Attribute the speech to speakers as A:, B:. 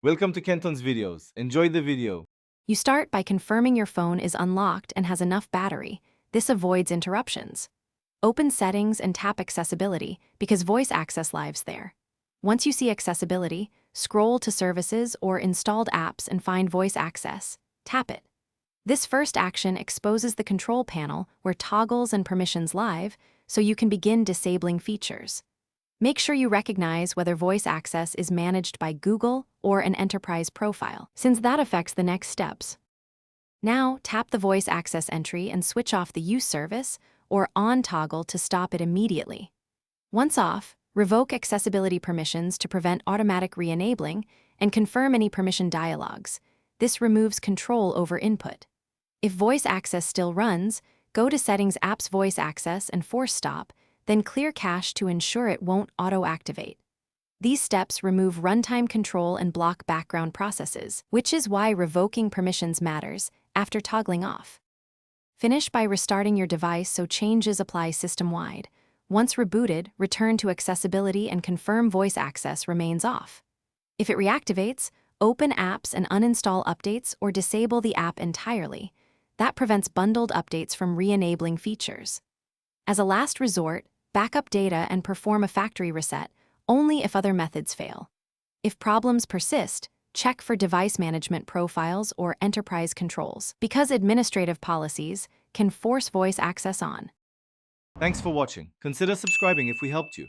A: Welcome to Kenton's videos. Enjoy the video.
B: You start by confirming your phone is unlocked and has enough battery. This avoids interruptions. Open Settings and tap Accessibility because voice access lives there. Once you see Accessibility, scroll to Services or Installed Apps and find Voice Access. Tap it. This first action exposes the control panel where toggles and permissions live, so you can begin disabling features. Make sure you recognize whether voice access is managed by Google or an enterprise profile, since that affects the next steps. Now, tap the voice access entry and switch off the use service or on toggle to stop it immediately. Once off, revoke accessibility permissions to prevent automatic re-enabling and confirm any permission dialogues. This removes control over input. If voice access still runs, go to Settings Apps Voice Access and force stop, then clear cache to ensure it won't auto-activate. These steps remove runtime control and block background processes, which is why revoking permissions matters after toggling off. Finish by restarting your device so changes apply system-wide. Once rebooted, return to accessibility and confirm voice access remains off. If it reactivates, open apps and uninstall updates or disable the app entirely. That prevents bundled updates from re-enabling features. As a last resort, backup data and perform a factory reset only if other methods fail. If problems persist, check for device management profiles or enterprise controls, because administrative policies can force voice access on.
A: Thanks for watching. Consider subscribing if we helped you.